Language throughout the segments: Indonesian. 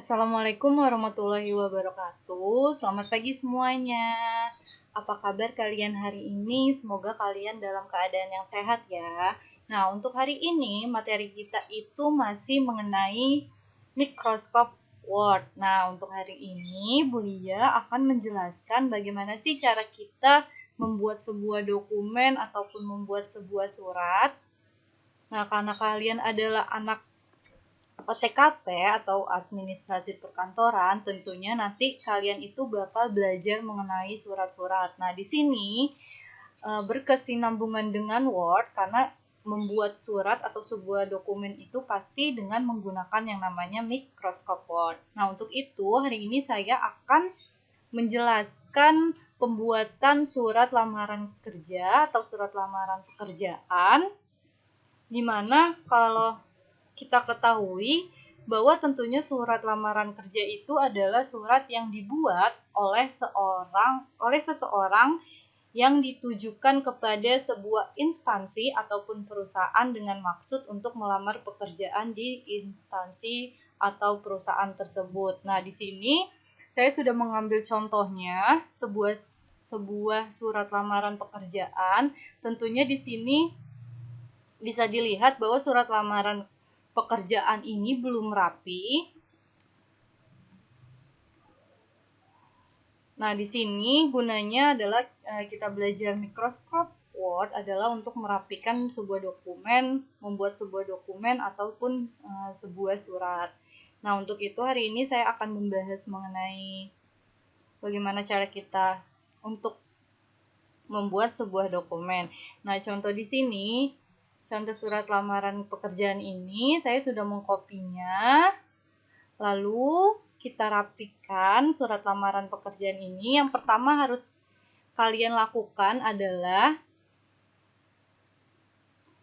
Assalamualaikum warahmatullahi wabarakatuh. Selamat pagi semuanya. Apa kabar kalian hari ini? Semoga kalian dalam keadaan yang sehat ya. Nah, untuk hari ini materi kita itu masih mengenai mikroskop Word. Nah, untuk hari ini Bu Lia akan menjelaskan bagaimana sih cara kita membuat sebuah dokumen ataupun membuat sebuah surat. Nah, karena kalian adalah anak OTKP atau administrasi perkantoran, tentunya nanti kalian itu bakal belajar mengenai surat-surat. Nah, di sini berkesinambungan dengan Word karena membuat surat atau sebuah dokumen itu pasti dengan menggunakan yang namanya mikroskop Word. Nah, untuk itu hari ini saya akan menjelaskan pembuatan surat lamaran kerja atau surat lamaran pekerjaan, di mana kalau kita ketahui bahwa tentunya surat lamaran kerja itu adalah surat yang dibuat oleh seseorang yang ditujukan kepada sebuah instansi ataupun perusahaan dengan maksud untuk melamar pekerjaan di instansi atau perusahaan tersebut. Nah, di sini saya sudah mengambil contohnya sebuah surat lamaran pekerjaan. Tentunya di sini bisa dilihat bahwa surat lamaran pekerjaan ini belum rapi. Nah, di sini gunanya adalah kita belajar mikroskop Word adalah untuk merapikan sebuah dokumen, membuat sebuah dokumen ataupun sebuah surat. Nah, untuk itu hari ini saya akan membahas mengenai bagaimana cara kita untuk membuat sebuah dokumen. Nah, contoh di sini, contoh surat lamaran pekerjaan ini saya sudah mengkopinya. Lalu kita rapikan surat lamaran pekerjaan ini. Yang pertama harus kalian lakukan adalah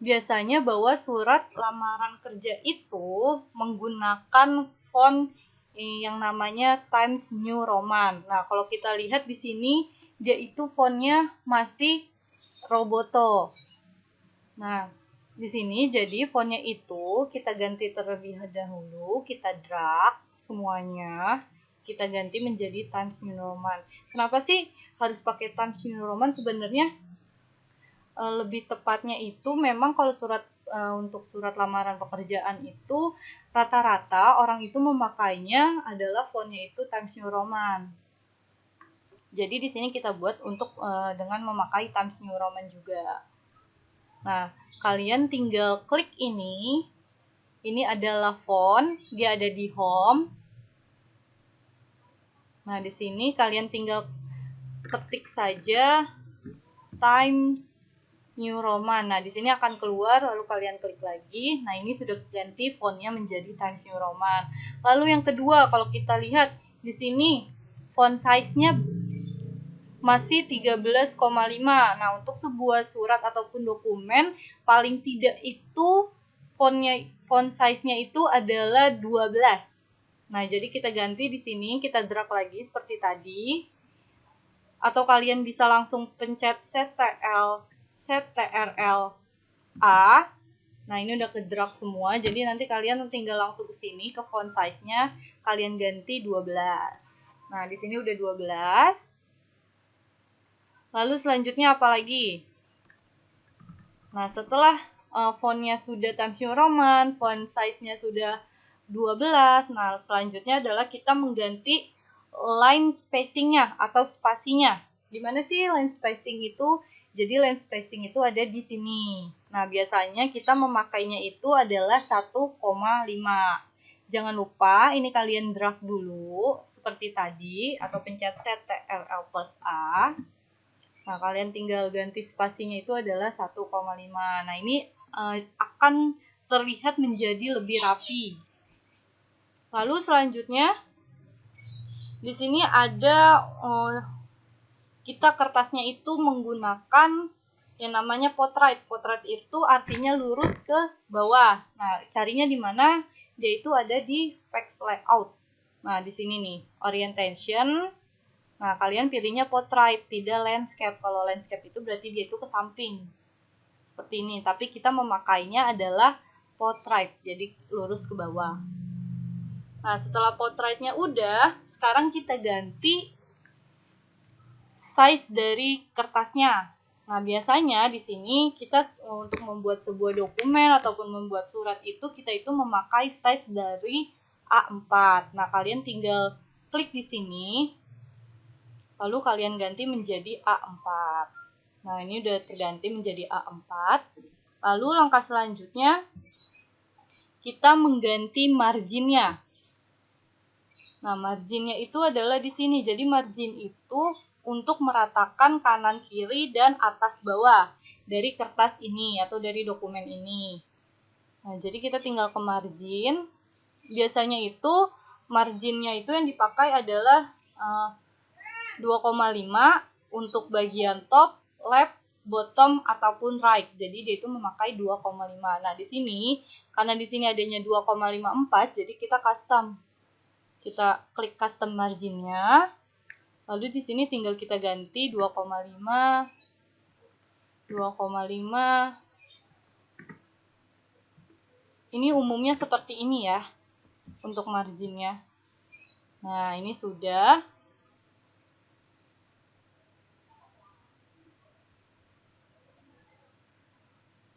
biasanya bahwa surat lamaran kerja itu menggunakan font yang namanya Times New Roman. Nah, kalau kita lihat di sini dia itu fontnya masih Roboto. Nah, di sini jadi fontnya itu kita ganti terlebih dahulu, kita drag semuanya, kita ganti menjadi Times New Roman. Kenapa sih harus pakai Times New Roman? Sebenarnya lebih tepatnya itu memang kalau untuk surat lamaran pekerjaan itu rata-rata orang itu memakainya adalah fontnya itu Times New Roman. Jadi di sini kita buat untuk dengan memakai Times New Roman juga. Nah, kalian tinggal klik ini. Ini adalah font, dia ada di home. Nah, di sini kalian tinggal ketik saja Times New Roman. Nah, di sini akan keluar, lalu kalian klik lagi. Nah, ini sudah ganti fontnya menjadi Times New Roman. Lalu yang kedua, kalau kita lihat di sini font size-nya masih 13,5. Nah, untuk sebuah surat ataupun dokumen paling tidak itu font size-nya itu adalah 12. Nah, jadi kita ganti di sini, kita drag lagi seperti tadi. Atau kalian bisa langsung pencet CTRL-A. Nah, ini udah ke drag semua. Jadi nanti kalian tinggal langsung ke sini ke font size-nya, kalian ganti 12. Nah, di sini udah 12. Lalu selanjutnya apa lagi? Nah, setelah fontnya sudah Times New Roman, font size-nya sudah 12. Nah, selanjutnya adalah kita mengganti line spacing-nya atau spasinya. Gimana sih line spacing itu? Jadi line spacing itu ada di sini. Nah, biasanya kita memakainya itu adalah 1,5. Jangan lupa ini kalian drag dulu seperti tadi atau pencet CTRL+A. Nah, kalian tinggal ganti spasinya itu adalah 1,5. Nah, ini akan terlihat menjadi lebih rapi. Lalu selanjutnya di sini ada kita kertasnya itu menggunakan yang namanya portrait. Portrait itu artinya lurus ke bawah. Nah, carinya di mana? Dia itu ada di fax layout. Nah, di sini nih, orientation. Nah, kalian pilihnya portrait, tidak landscape. Kalau landscape itu berarti dia itu ke samping. Seperti ini. Tapi kita memakainya adalah portrait, jadi lurus ke bawah. Nah, setelah portraitnya udah, sekarang kita ganti size dari kertasnya. Nah, biasanya di sini kita untuk membuat sebuah dokumen ataupun membuat surat kita itu memakai size dari A4. Nah, kalian tinggal klik di sini, lalu kalian ganti menjadi A4. Nah, ini udah terganti menjadi A4. Lalu langkah selanjutnya, kita mengganti marginnya. Nah, marginnya itu adalah di sini. Jadi margin itu untuk meratakan kanan kiri dan atas bawah dari kertas ini atau dari dokumen ini. Nah, jadi kita tinggal ke margin. Biasanya itu marginnya itu yang dipakai adalah 2,5 untuk bagian top, left, bottom ataupun right. Jadi dia itu memakai 2,5. Nah, di sini karena di sini adanya 2,54, jadi kita custom. Kita klik custom marginnya. Lalu di sini tinggal kita ganti 2,5, 2,5. Ini umumnya seperti ini ya untuk marginnya. Nah, ini sudah.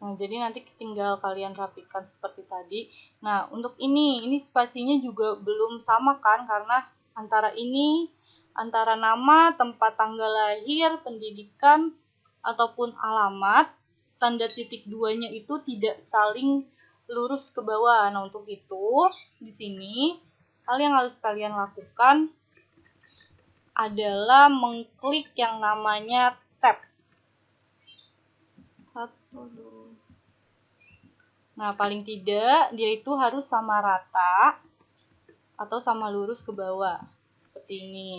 Nah, jadi nanti tinggal kalian rapikan seperti tadi. Nah, untuk ini spasinya juga belum sama kan, karena antara nama, tempat tanggal lahir, pendidikan, ataupun alamat, tanda titik duanya itu tidak saling lurus ke bawah. Nah, untuk itu, di sini, hal yang harus kalian lakukan adalah mengklik yang namanya tab. Nah, paling tidak, dia itu harus sama rata atau sama lurus ke bawah. Seperti ini.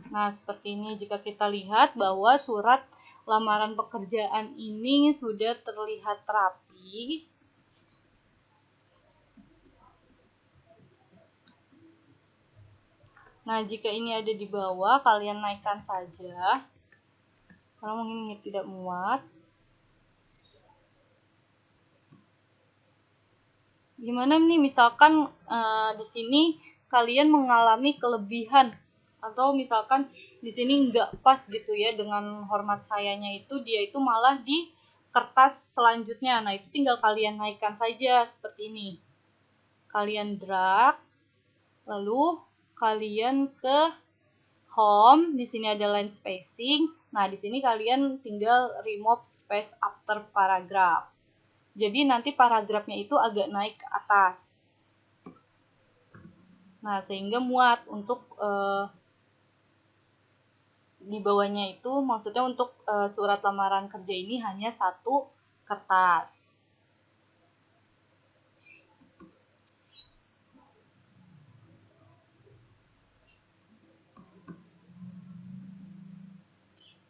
Nah, seperti ini jika kita lihat bahwa surat lamaran pekerjaan ini sudah terlihat rapi. Nah, jika ini ada di bawah, kalian naikkan saja. Karena mungkin ini tidak muat. Gimana nih, misalkan di sini kalian mengalami kelebihan atau misalkan di sini nggak pas gitu ya dengan hormat sayanya itu, dia itu malah di kertas selanjutnya. Nah, itu tinggal kalian naikkan saja seperti ini. Kalian drag, lalu kalian ke home, di sini ada line spacing. Nah, di sini kalian tinggal remove space after paragraph. Jadi nanti paragrafnya itu agak naik ke atas. Nah, sehingga muat untuk di bawahnya itu, maksudnya untuk surat lamaran kerja ini hanya satu kertas.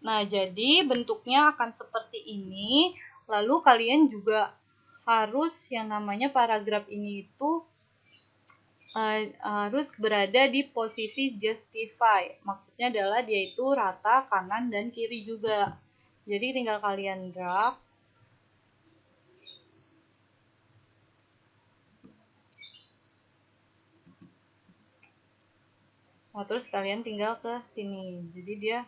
Nah, jadi bentuknya akan seperti ini. Lalu kalian juga harus yang namanya paragraf ini itu harus berada di posisi justify. Maksudnya adalah dia itu rata kanan dan kiri juga. Jadi tinggal kalian drag. Nah, terus kalian tinggal ke sini. Jadi dia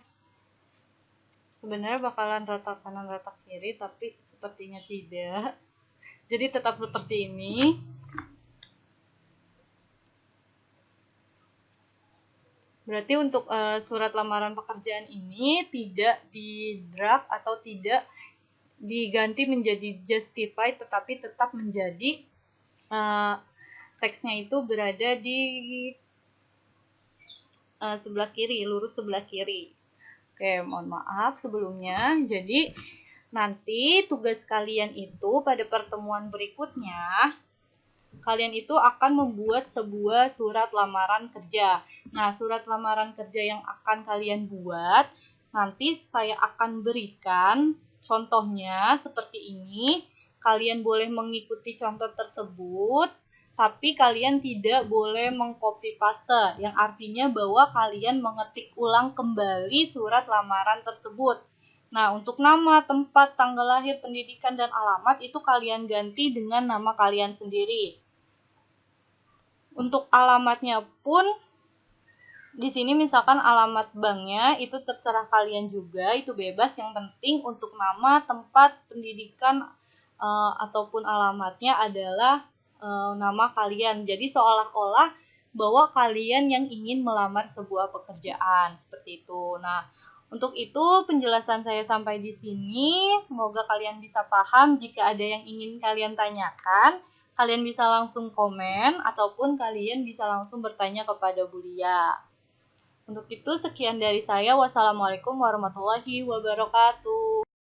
sebenarnya bakalan rata kanan rata kiri, tapi sepertinya tidak. Jadi tetap seperti ini. Berarti untuk surat lamaran pekerjaan ini tidak di drag atau tidak diganti menjadi justify, tetapi tetap menjadi teksnya itu berada di sebelah kiri, lurus sebelah kiri. Oke, mohon maaf sebelumnya. Jadi nanti tugas kalian itu pada pertemuan berikutnya, kalian itu akan membuat sebuah surat lamaran kerja. Nah, surat lamaran kerja yang akan kalian buat, nanti saya akan berikan contohnya seperti ini. Kalian boleh mengikuti contoh tersebut. Tapi kalian tidak boleh mengcopy paste, yang artinya bahwa kalian mengetik ulang kembali surat lamaran tersebut. Nah, untuk nama, tempat, tanggal lahir, pendidikan, dan alamat itu kalian ganti dengan nama kalian sendiri. Untuk alamatnya pun, di sini misalkan alamat banknya itu terserah kalian juga, itu bebas. Yang penting untuk nama, tempat, pendidikan, ataupun alamatnya adalah nama kalian. Jadi seolah-olah bahwa kalian yang ingin melamar sebuah pekerjaan, seperti itu. Nah, untuk itu penjelasan saya sampai di sini. Semoga kalian bisa paham. Jika ada yang ingin kalian tanyakan, kalian bisa langsung komen ataupun kalian bisa langsung bertanya kepada Bu Lia. Untuk itu sekian dari saya. Wassalamualaikum warahmatullahi wabarakatuh.